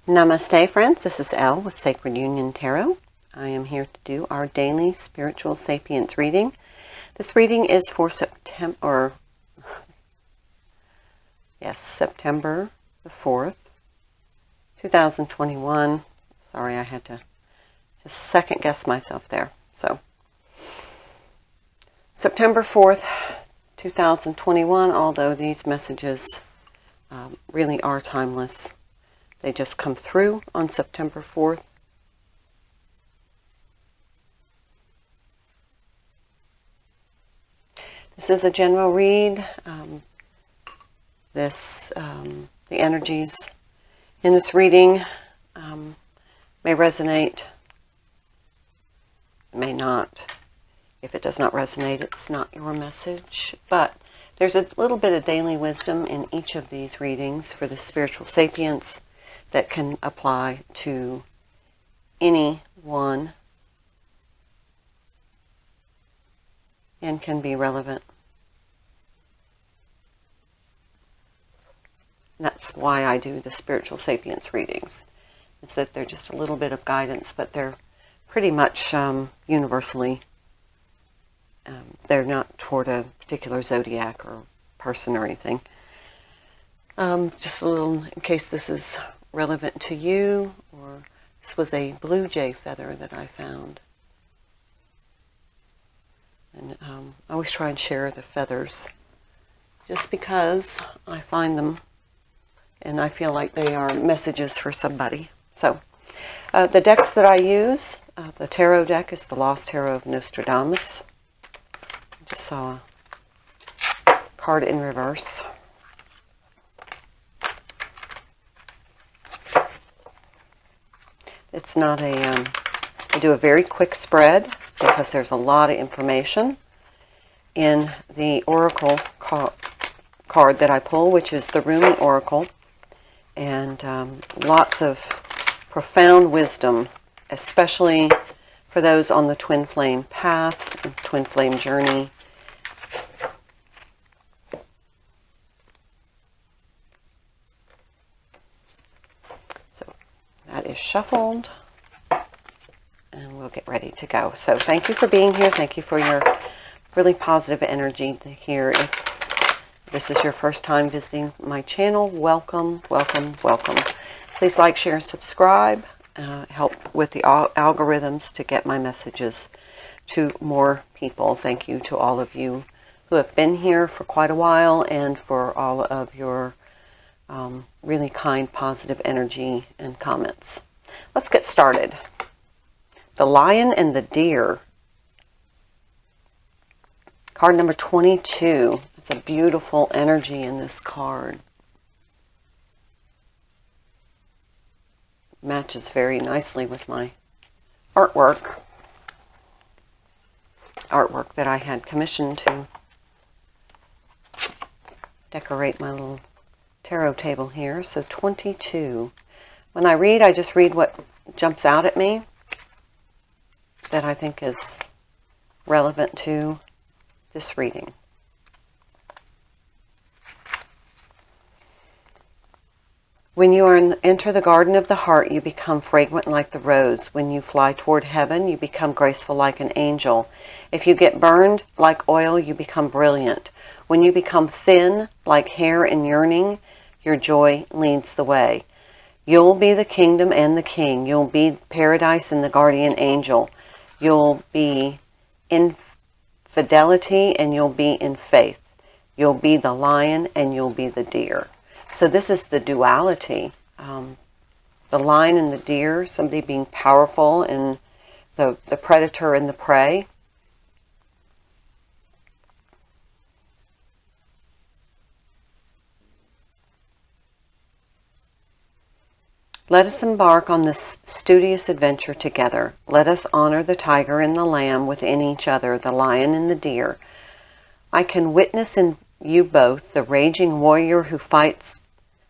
Namaste, friends. This is Elle with Sacred Union Tarot. I am here to do our daily spiritual Sapience reading. This reading is for September the 4th, 2021. Sorry, I had to just second guess myself there. So, September 4th, 2021, although these messages really are timeless. They just come through on September 4th. This is a general read. The energies in this reading may resonate, may not. If it does not resonate, it's not your message. But there's a little bit of daily wisdom in each of these readings for the spiritual sapience that can apply to anyone and can be relevant. And that's why I do the spiritual sapience readings. It's that they're just a little bit of guidance, but they're pretty much universally, they're not toward a particular zodiac or person or anything. Just a little, in case this is relevant to you, or this was a blue jay feather that I found. And I always try and share the feathers just because I find them and I feel like they are messages for somebody. So, the decks that I use, the tarot deck is the Lost Tarot of Nostradamus. I just saw a card in reverse. It's not I do a very quick spread because there's a lot of information in the oracle card that I pull, which is the Rumi Oracle, and lots of profound wisdom, especially for those on the twin flame path, and twin flame journey. That is shuffled, and we'll get ready to go. So thank you for being here. Thank you for your really positive energy here. If this is your first time visiting my channel, welcome, welcome, welcome. Please like, share, and subscribe. Help with the algorithms to get my messages to more people. Thank you to all of you who have been here for quite a while, and for all of your really kind, positive energy and comments. Let's get started. The Lion and the Deer. Card number 22. It's a beautiful energy in this card. Matches very nicely with my artwork that I had commissioned to decorate my little tarot table here. So 22. When I read, I just read what jumps out at me that I think is relevant to this reading. When you enter the garden of the heart, you become fragrant like the rose. When you fly toward heaven, you become graceful like an angel. If you get burned like oil, you become brilliant. When you become thin like hair in yearning, your joy leads the way. You'll be the kingdom and the king. You'll be paradise and the guardian angel. You'll be in fidelity and you'll be in faith. You'll be the lion and you'll be the deer. So this is the duality. The lion and the deer, somebody being powerful, and the predator and the prey. Let us embark on this studious adventure together. Let us honor the tiger and the lamb within each other, the lion and the deer. I can witness in you both the raging warrior who fights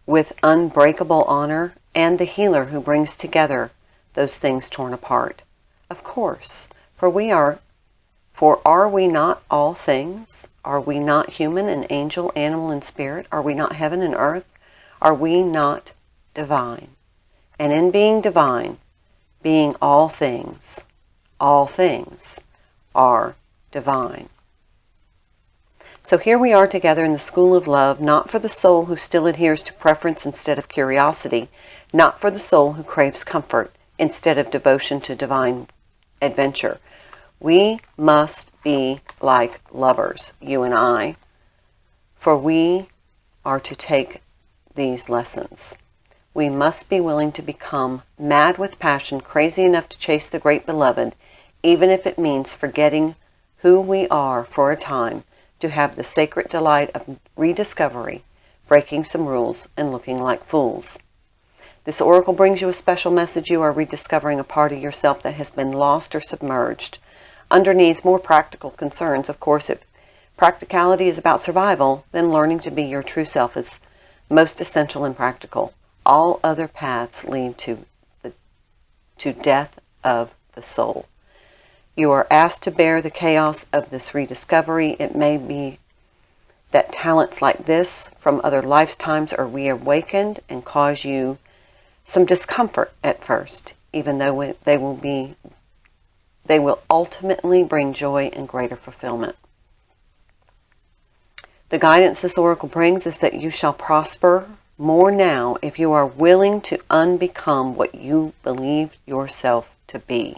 with unbreakable honor, and the healer who brings together those things torn apart. Of course, for are we not all things? Are we not human and angel, animal and spirit? Are we not heaven and earth? Are we not divine? And in being divine, being all things are divine. So here we are together in the school of love, not for the soul who still adheres to preference instead of curiosity, not for the soul who craves comfort instead of devotion to divine adventure. We must be like lovers, you and I, for we are to take these lessons. We must be willing to become mad with passion, crazy enough to chase the great beloved, even if it means forgetting who we are for a time, to have the sacred delight of rediscovery, breaking some rules, and looking like fools. This oracle brings you a special message. You are rediscovering a part of yourself that has been lost or submerged. Underneath more practical concerns, of course, if practicality is about survival, then learning to be your true self is most essential and practical. All other paths lead to death of the soul. You are asked to bear the chaos of this rediscovery. It may be that talents like this from other lifetimes are reawakened and cause you some discomfort at first, even though they will ultimately bring joy and greater fulfillment. The guidance this oracle brings is that you shall prosper more now if you are willing to unbecome what you believe yourself to be.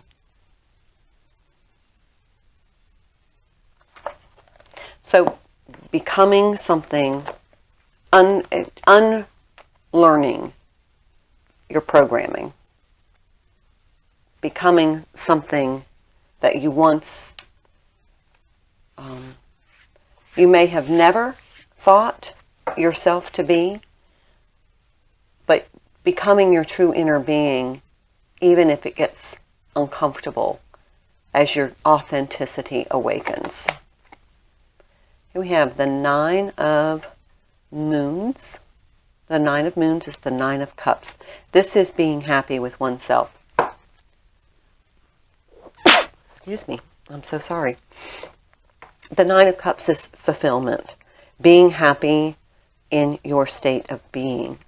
So, becoming something, unlearning your programming, becoming something that you once, you may have never thought yourself to be, but becoming your true inner being, even if it gets uncomfortable as your authenticity awakens. Here we have the 9 of Moons. The 9 of Moons is the 9 of Cups. This is being happy with oneself. Excuse me, I'm so sorry. The 9 of Cups is fulfillment, being happy in your state of being.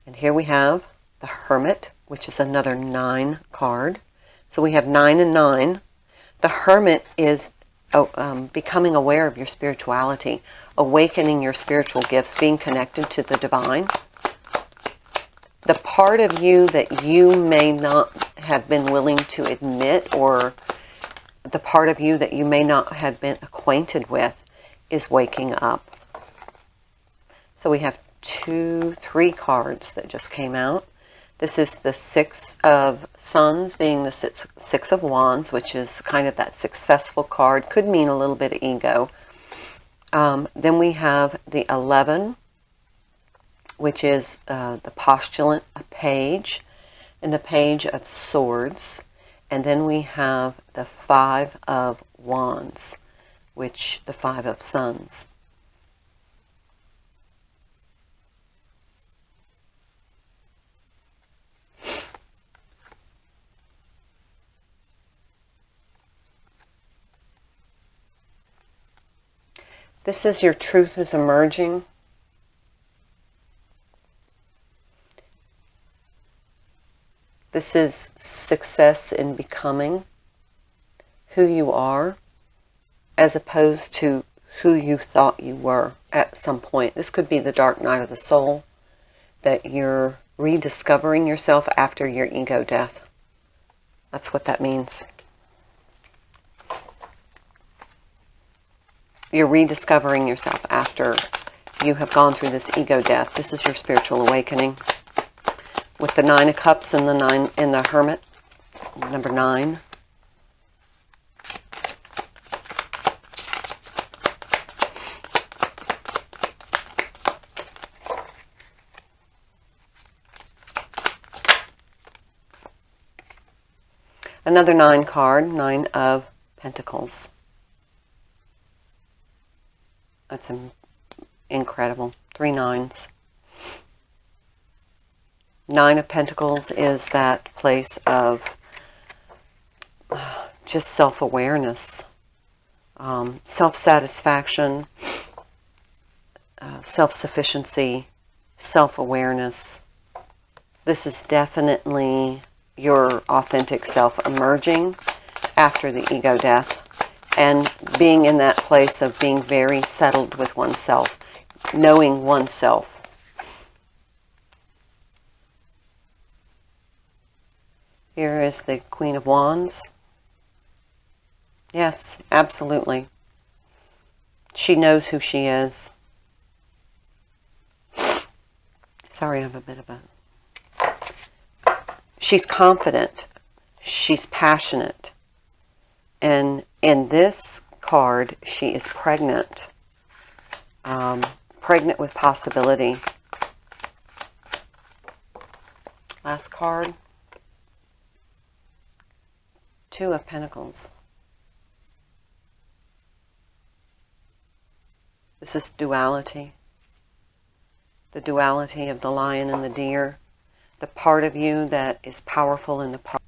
And here we have the Hermit, which is another 9 card. So we have 9 and 9. The Hermit is becoming aware of your spirituality, awakening your spiritual gifts, being connected to the divine. The part of you that you may not have been willing to admit, or the part of you that you may not have been acquainted with, is waking up. So we have 3 cards that just came out. This is the 6 of Suns, being the 6 of Wands, which is kind of that successful card. Could mean a little bit of ego. Then we have the 11, which is the postulant, a page, and the Page of Swords. And then we have the 5 of Wands, which the 5 of Suns. This is your truth is emerging. This is success in becoming who you are, as opposed to who you thought you were at some point. This could be the dark night of the soul, that you're rediscovering yourself after your ego death. That's what that means. You're rediscovering yourself after you have gone through this ego death. This is your spiritual awakening. With the 9 of Cups and the 9 in the Hermit, number 9. Another 9 card, 9 of Pentacles. That's incredible. 3 9s. 9 of Pentacles is that place of just self-awareness, self-satisfaction, self-sufficiency, self-awareness. This is definitely your authentic self emerging after the ego death and being in that place of being very settled with oneself, knowing oneself. Here is the Queen of Wands. Yes, absolutely. She knows who she is. Sorry, I have a bit of a... She's confident. She's passionate. And in this card, she is pregnant. Pregnant with possibility. Last card. Two of Pentacles. This is duality. The duality of the lion and the deer. The part of you that is powerful and the part